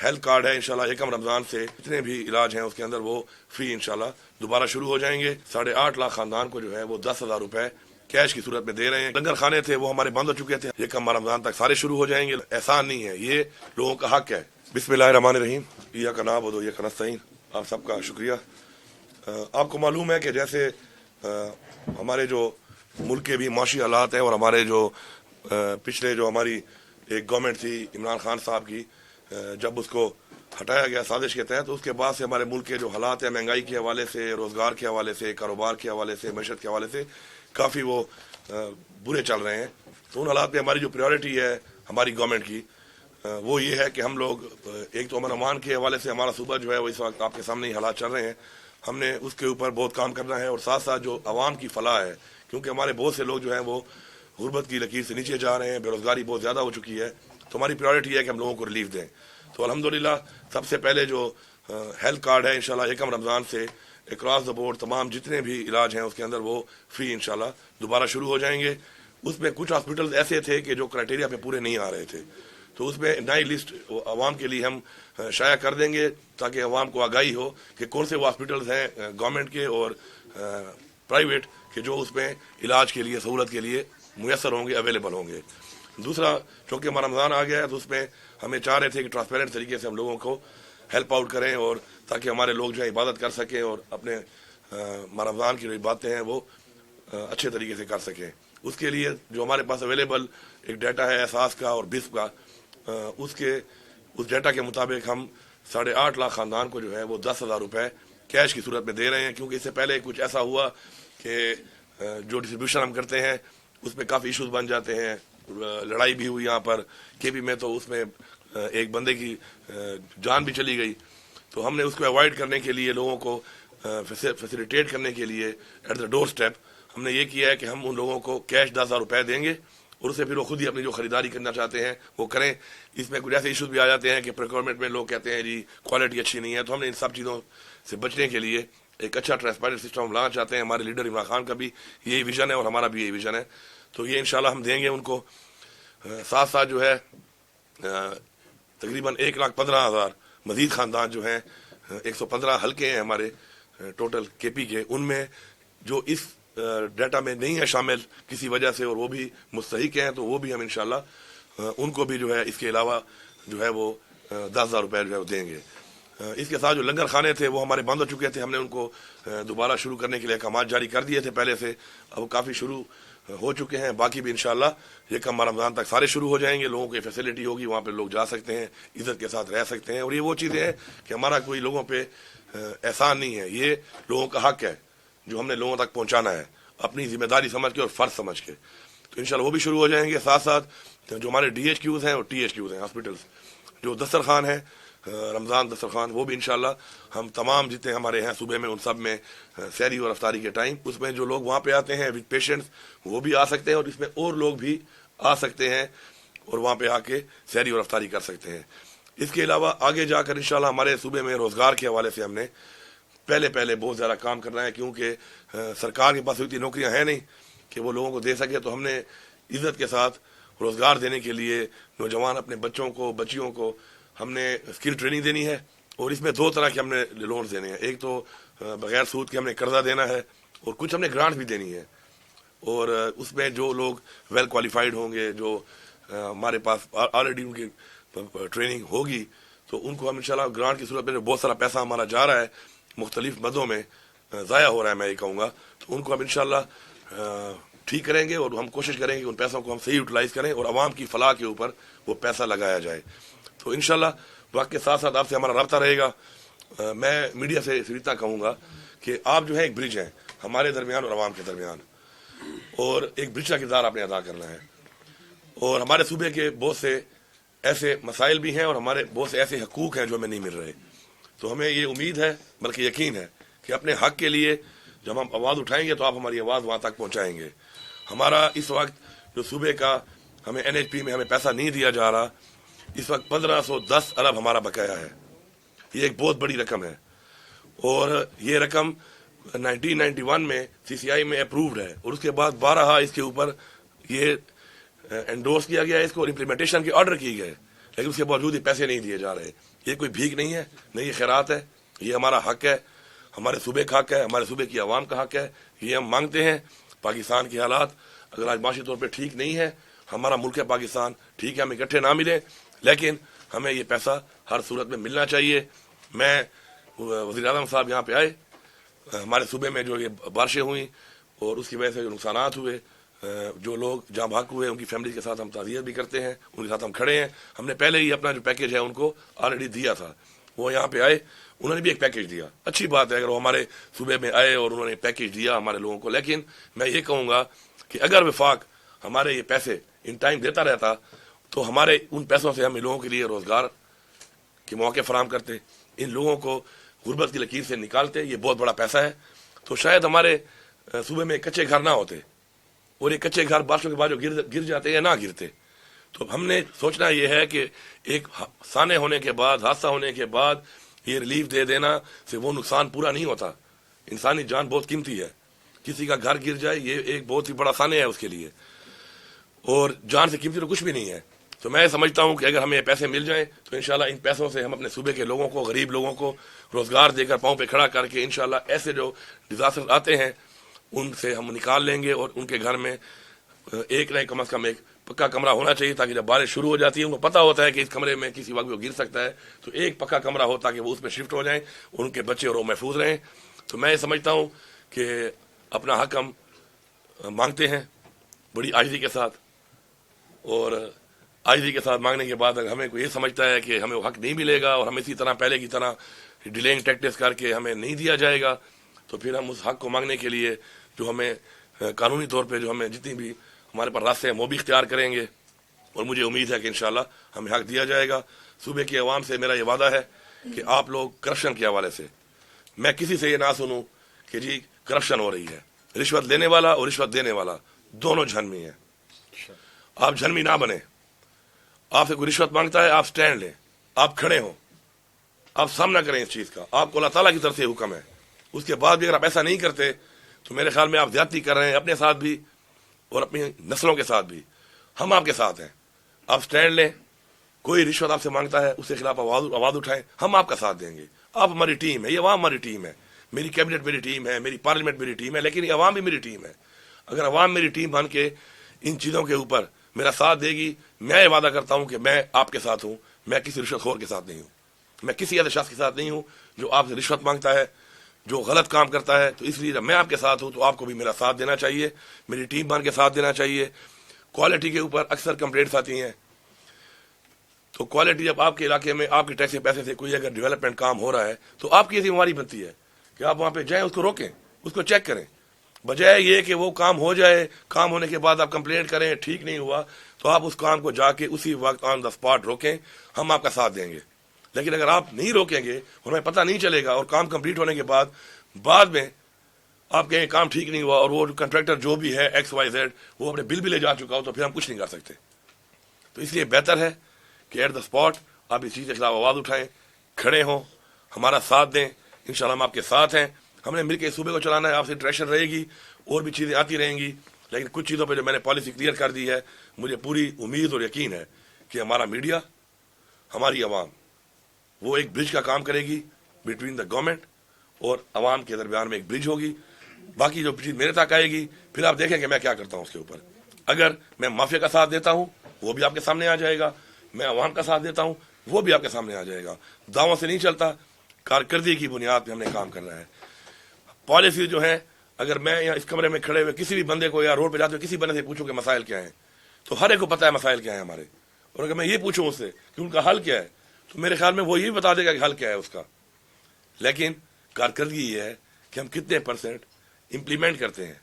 Health card है इंशाल्लाह एकम रमजान से जितने भी इलाज हैं उसके अंदर वो फ्री इंशाल्लाह दोबारा शुरू हो जाएंगे। 8.5 लाख खानदान को जो है वो 10,000 रुपए कैश की सूरत में दे रहे हैं। लंगर खाने थे वो हमारे बंद हो चुके थे, ये कम रमजान तक सारे शुरू हो जाएंगे। एहसान नहीं है, ये लोगों का हक है। बिस्मिल्लाहिर्रहमानिर्रहीम, इय्याका नअबुदु व इय्याका नस्तईन। आप सबका शुक्रिया। आपको मालूम है कि जैसे हमारे जो मुल्क के भी माशी हालात हैं और हमारे जो पिछले जो हमारी एक गवर्नमेंट थी इमरान खान साहब की, जब उसको हटाया गया साजिश के तहत, उसके बाद से हमारे मुल्क के जो हालात हैं महंगाई के हवाले से, रोज़गार के हवाले से, कारोबार के हवाले से, मैशत के हवाले से काफ़ी वो बुरे चल रहे हैं। तो उन हालात में हमारी जो प्रायोरिटी है हमारी गवर्नमेंट की वो ये है कि हम लोग एक तो अमन अमान के हवाले से हमारा सूबा जो है वो इस वक्त आपके सामने ही हालात चल रहे हैं, हमने उसके ऊपर बहुत काम करना है। और साथ साथ जो आवाम की फलाह है, क्योंकि हमारे बहुत से लोग जो हैं वो गुर्बत की लकीर से नीचे जा रहे हैं, बेरोज़गारी बहुत ज़्यादा हो चुकी है, तो हमारी प्रायोरिटी है कि हम लोगों को रिलीफ दें। तो अल्हम्दुलिल्लाह सबसे पहले जो हेल्थ कार्ड है इंशाल्लाह एकम रमज़ान से अक्रॉस द बोर्ड तमाम जितने भी इलाज हैं उसके अंदर वो फ्री इंशाल्लाह दोबारा शुरू हो जाएंगे। उसमें कुछ हॉस्पिटल्स ऐसे थे कि जो क्राइटेरिया पे पूरे नहीं आ रहे थे, तो उसमें नई लिस्ट आवाम के लिए हम शाया कर देंगे ताकि आवाम को आगाही हो कि कौन से वो हॉस्पिटल्स हैं गवर्नमेंट के और प्राइवेट के जो उसमें इलाज के लिए सहूलत के लिए मुयसर होंगे, अवेलेबल होंगे। दूसरा, चूँकि हमारा रमज़ान आ गया है तो उसमें हमें चाह रहे थे कि ट्रांसपेरेंट तरीके से हम लोगों को हेल्प आउट करें और ताकि हमारे लोग जो है इबादत कर सकें और अपने रमज़ान की जो बातें हैं वो अच्छे तरीके से कर सकें। उसके लिए जो हमारे पास अवेलेबल एक डाटा है एहसास का और बिस्प का, उस डाटा के मुताबिक हम 8.5 लाख खानदान को जो है वो 10,000 रुपए कैश की सूरत में दे रहे हैं। क्योंकि इससे पहले कुछ ऐसा हुआ कि जो डिस्ट्रीब्यूशन हम करते हैं उसमें काफ़ी इश्यूज बन जाते हैं। लड़ाई भी हुई यहाँ पर केपी में, तो उसमें एक बंदे की जान भी चली गई। तो हमने उसको अवॉइड करने के लिए, लोगों को फैसिलिटेट करने के लिए एट द डोर स्टेप हमने ये किया है कि हम उन लोगों को कैश 10,000 रुपए देंगे और उससे फिर वो खुद ही अपनी जो खरीदारी करना चाहते हैं वो करें। इसमें कुछ ऐसे इश्यूज भी आ जाते हैं कि प्रोक्योरमेंट में लोग कहते हैं जी क्वालिटी अच्छी नहीं है, तो हमने इन सब चीज़ों से बचने के लिए एक अच्छा ट्रांसपेरेंट सिस्टम लाना चाहते हैं। हमारे लीडर इमरान खान का भी यही विजन है और हमारा भी यही विजन है, तो ये इंशाल्लाह हम देंगे उनको। साथ साथ जो है तकरीबन 1,15,000 मजीद खानदान जो हैं, 115 हल्के हैं हमारे टोटल केपी के, उनमें जो इस डाटा में नहीं है शामिल किसी वजह से और वो भी मुस्तहिक हैं, तो वो भी हम इंशाल्लाह उनको भी जो है इसके अलावा जो है वो 10,000 रुपये जो है वो देंगे। इसके साथ जो लंगर खाने थे वो हमारे बंद हो चुके थे, हमने उनको दोबारा शुरू करने के लिए अहकाम जारी कर दिए थे पहले से, अब काफ़ी शुरू हो चुके हैं। बाकी भी इंशाल्लाह ये कम रमज़ान तक सारे शुरू हो जाएंगे। लोगों की फैसिलिटी होगी, वहाँ पे लोग जा सकते हैं, इज्जत के साथ रह सकते हैं। और ये वो चीज़ें हैं कि हमारा कोई लोगों पे एहसान नहीं है, ये लोगों का हक है जो हमने लोगों तक पहुँचाना है अपनी जिम्मेदारी समझ के और फ़र्ज समझ के। तो इंशाल्लाह वो भी शुरू हो जाएंगे। साथ साथ जो हमारे DHQs हैं और THQs हैं, हॉस्पिटल्स, जो दस्तरखान है रमज़ान दस्तरखान, वो भी इंशाल्लाह हम तमाम जितने हमारे हैं सूबे में उन सब में सहरी और अफ्तारी के टाइम उसमें जो लोग वहाँ पे आते हैं विद पेशेंट्स वो भी आ सकते हैं और इसमें और लोग भी आ सकते हैं और वहाँ पे आके सहरी और अफ्तारी कर सकते हैं। इसके अलावा आगे जाकर इंशाल्लाह हमारे सूबे में रोज़गार के हवाले से हमने पहले बहुत ज़्यादा काम करना है, क्योंकि सरकार के पास इतनी नौकरियाँ हैं नहीं कि वो लोगों को दे सके। तो हमने इज़्ज़त के साथ रोज़गार देने के लिए नौजवान अपने बच्चों को बच्चियों को हमने स्किल ट्रेनिंग देनी है और इसमें 2 तरह के हमने लोन्स देने हैं। एक तो बगैर सूद के हमने कर्जा देना है और कुछ हमने ग्रांट भी देनी है। और उसमें जो लोग वेल क्वालिफाइड होंगे, जो हमारे पास ऑलरेडी उनकी ट्रेनिंग होगी, तो उनको हम इंशाल्लाह ग्रांट की सूरत में जो बहुत सारा पैसा हमारा जा रहा है मुख्तलिफ मदों में ज़ाया हो रहा है मैं ये कहूँगा, तो उनको हम इंशाल्लाह ठीक करेंगे और हम कोशिश करेंगे कि उन पैसों को हम सही यूटिलाइज़ करें और आवाम की फलाह के ऊपर वो पैसा लगाया जाए। तो इंशाल्लाह वक्त के साथ साथ आपसे हमारा रब्ता रहेगा। मैं मीडिया से इतना कहूँगा कि आप जो है एक ब्रिज हैं हमारे दरमियान और आवाम के दरमियान, और एक ब्रिज का किरदार आपने अदा करना है। और हमारे सूबे के बहुत से ऐसे मसाइल भी हैं और हमारे बहुत से ऐसे हकूक़ हैं जो हमें नहीं मिल रहे। तो हमें ये उम्मीद है, बल्कि यकीन है कि अपने हक के लिए जब हम आवाज़ उठाएंगे तो आप हमारी आवाज़ वहाँ तक पहुँचाएंगे। हमारा इस वक्त जो सूबे का हमें NHP में हमें पैसा नहीं दिया जा रहा, इस वक्त 1510 अरब हमारा बकाया है। ये एक बहुत बड़ी रकम है और ये रकम 1991 में CCI में अप्रूव्ड है और उसके बाद 12 इसके ऊपर ये एंडोर्स किया गया है इसको और इम्प्लीमेंटेशन के ऑर्डर किए गए, लेकिन उसके बावजूद ये पैसे नहीं दिए जा रहे। یہ کوئی بھیک نہیں ہے، نہ یہ خیرات ہے، یہ ہمارا حق ہے، ہمارے صوبے کا حق ہے، ہمارے صوبے کی عوام کا حق ہے، یہ ہم مانگتے ہیں۔ پاکستان کے حالات اگر آج معاشی طور پہ ٹھیک نہیں ہے، ہمارا ملک ہے پاکستان، ٹھیک ہے ہم اکٹھے نہ ملیں، لیکن ہمیں یہ پیسہ ہر صورت میں ملنا چاہیے۔ میں وزیر اعظم صاحب یہاں پہ آئے، ہمارے صوبے میں جو یہ بارشیں ہوئیں اور اس کی وجہ سے جو نقصانات ہوئے، جو لوگ جاں بحق ہوئے ان کی فیملی کے ساتھ ہم تعزیت بھی کرتے ہیں، ان کے ساتھ ہم کھڑے ہیں۔ ہم نے پہلے ہی اپنا جو پیکیج ہے ان کو آلریڈی دیا تھا، وہ یہاں پہ آئے، انہوں نے بھی ایک پیکیج دیا۔ اچھی بات ہے اگر وہ ہمارے صوبے میں آئے اور انہوں نے پیکیج دیا ہمارے لوگوں کو، لیکن میں یہ کہوں گا کہ اگر وفاق ہمارے یہ پیسے ان ٹائم دیتا رہتا تو ہمارے ان پیسوں سے ہم ان لوگوں کے لیے روزگار کے موقع فراہم کرتے، ان لوگوں کو غربت کی لکیر سے نکالتے۔ یہ بہت بڑا پیسہ ہے، تو شاید ہمارے صوبے میں کچے گھر نہ ہوتے، اور یہ کچے گھر بارشوں کے بعد جو گر جاتے یا نہ گرتے۔ تو ہم نے سوچنا یہ ہے کہ ایک سانے ہونے کے بعد، حادثہ ہونے کے بعد یہ ریلیف دے دینا سے وہ نقصان پورا نہیں ہوتا۔ انسانی جان بہت قیمتی ہے، کسی کا گھر گر جائے یہ ایک بہت ہی بڑا سانے ہے اس کے لیے، اور جان سے قیمتی تو کچھ بھی نہیں ہے۔ تو میں سمجھتا ہوں کہ اگر ہمیں پیسے مل جائیں تو انشاءاللہ ان پیسوں سے ہم اپنے صوبے کے لوگوں کو، غریب لوگوں کو روزگار دے کر پاؤں پہ کھڑا کر کے انشاءاللہ ایسے جو ڈیزاسٹر آتے ہیں ان سے ہم نکال لیں گے، اور ان کے گھر میں ایک نہیں کم از کم ایک پکا کمرہ ہونا چاہیے، تاکہ جب بارش شروع ہو جاتی ہے ان کو پتہ ہوتا ہے کہ اس کمرے میں کسی وقت وہ گر سکتا ہے، تو ایک پکا کمرہ ہو تاکہ وہ اس میں شفٹ ہو جائیں اور ان کے بچے اور وہ محفوظ رہیں۔ تو میں یہ سمجھتا ہوں کہ اپنا حق ہم مانگتے ہیں بڑی عاجزی کے ساتھ، اور عاجزی کے ساتھ مانگنے کے بعد اگر ہمیں کوئی یہ سمجھتا ہے کہ ہمیں وہ حق نہیں ملے گا اور ہم اسی طرح پہلے کی طرح ڈیلینگ ٹیکٹس کر کے ہمیں نہیں دیا جائے گا، تو پھر ہم اس حق کو مانگنے کے لیے جو ہمیں قانونی طور پہ جو ہمیں جتنی بھی ہمارے پاس راستے ہیں وہ بھی اختیار کریں گے، اور مجھے امید ہے کہ انشاءاللہ ہمیں حق دیا جائے گا۔ صوبے کی عوام سے میرا یہ وعدہ ہے کہ آپ لوگ کرپشن کے حوالے سے میں کسی سے یہ نہ سنوں کہ جی کرپشن ہو رہی ہے۔ رشوت لینے والا اور رشوت دینے والا دونوں جھنمی ہیں، آپ جھنمی نہ بنیں۔ آپ سے کوئی رشوت مانگتا ہے آپ سٹینڈ لیں، آپ کھڑے ہوں، آپ سامنا کریں اس چیز کا، آپ کو اللہ تعالیٰ کی طرف سے حکم ہے۔ اس کے بعد بھی اگر آپ ایسا نہیں کرتے تو میرے خیال میں آپ زیادتی کر رہے ہیں اپنے ساتھ بھی اور اپنی نسلوں کے ساتھ بھی۔ ہم آپ کے ساتھ ہیں، آپ سٹینڈ لیں، کوئی رشوت آپ سے مانگتا ہے اس کے خلاف آواز اٹھائیں، ہم آپ کا ساتھ دیں گے۔ آپ ہماری ٹیم ہے، یہ عوام ہماری ٹیم ہے، میری کیبنٹ میری ٹیم ہے، میری پارلیمنٹ میری ٹیم ہے، لیکن یہ عوام بھی میری ٹیم ہے۔ اگر عوام میری ٹیم بن کے ان چیزوں کے اوپر میرا ساتھ دے گی، میں یہ وعدہ کرتا ہوں کہ میں آپ کے ساتھ ہوں، میں کسی رشوت خور کے ساتھ نہیں ہوں، میں کسی ایسے شخص کے ساتھ نہیں ہوں جو آپ سے رشوت مانگتا ہے، جو غلط کام کرتا ہے۔ تو اس لیے جب میں آپ کے ساتھ ہوں تو آپ کو بھی میرا ساتھ دینا چاہیے، میری ٹیم بن کے ساتھ دینا چاہیے۔ کوالٹی کے اوپر اکثر کمپلینٹس آتی ہیں، تو کوالٹی جب آپ کے علاقے میں آپ کے ٹیکس کے پیسے سے کوئی اگر ڈیولپمنٹ کام ہو رہا ہے تو آپ کی ذمہ داری بنتی ہے کہ آپ وہاں پہ جائیں، اس کو روکیں، اس کو چیک کریں، بجائے یہ کہ وہ کام ہو جائے، کام ہونے کے بعد آپ کمپلینٹ کریں ٹھیک نہیں ہوا، تو آپ اس کام کو جا کے اسی وقت آن دا اسپاٹ روکیں، ہم آپ کا ساتھ دیں گے۔ لیکن اگر آپ نہیں روکیں گے اور ہمیں پتہ نہیں چلے گا اور کام کمپلیٹ ہونے کے بعد میں آپ کہیں کام ٹھیک نہیں ہوا اور وہ کنٹریکٹر جو بھی ہے ایکس وائی زیڈ وہ اپنے بل بھی لے جا چکا ہو، تو پھر ہم کچھ نہیں کر سکتے۔ تو اس لیے بہتر ہے کہ ایٹ دا اسپاٹ آپ اس چیز کے خلاف آواز اٹھائیں، کھڑے ہوں، ہمارا ساتھ دیں، انشاءاللہ ہم آپ کے ساتھ ہیں۔ ہم نے مل کے صوبے کو چلانا ہے، آپ سے انٹریکشن رہے گی اور بھی چیزیں آتی رہیں گی، لیکن کچھ چیزوں پہ جو میں نے پالیسی کلیئر کر دی ہے، مجھے پوری امید اور یقین ہے کہ ہمارا میڈیا، ہماری عوام وہ ایک برج کا کام کرے گی بٹوین دا گورنمنٹ اور عوام کے درمیان میں ایک برج ہوگی۔ باقی جو چیز میرے تک آئے گی پھر آپ دیکھیں کہ میں کیا کرتا ہوں اس کے اوپر۔ اگر میں مافیا کا ساتھ دیتا ہوں وہ بھی آپ کے سامنے آ جائے گا، میں عوام کا ساتھ دیتا ہوں وہ بھی آپ کے سامنے آ جائے گا۔ دعووں سے نہیں چلتا، کارکردگی کی بنیاد پہ ہم نے کام کرنا ہے۔ پالیسی جو ہے، اگر میں یہاں اس کمرے میں کھڑے ہوئے کسی بھی بندے کو یا روڈ پہ جاتے ہوئے کسی بندے سے پوچھوں کہ مسائل کیا ہیں، تو ہر ایک کو پتہ ہے مسائل کیا ہیں ہمارے، اور اگر میں یہ پوچھوں اس سے کہ ان کا حل کیا ہے تو میرے خیال میں وہ یہ بھی بتا دے گا کہ حل کیا ہے اس کا۔ لیکن کارکردگی یہ ہے کہ ہم کتنے % امپلیمنٹ کرتے ہیں۔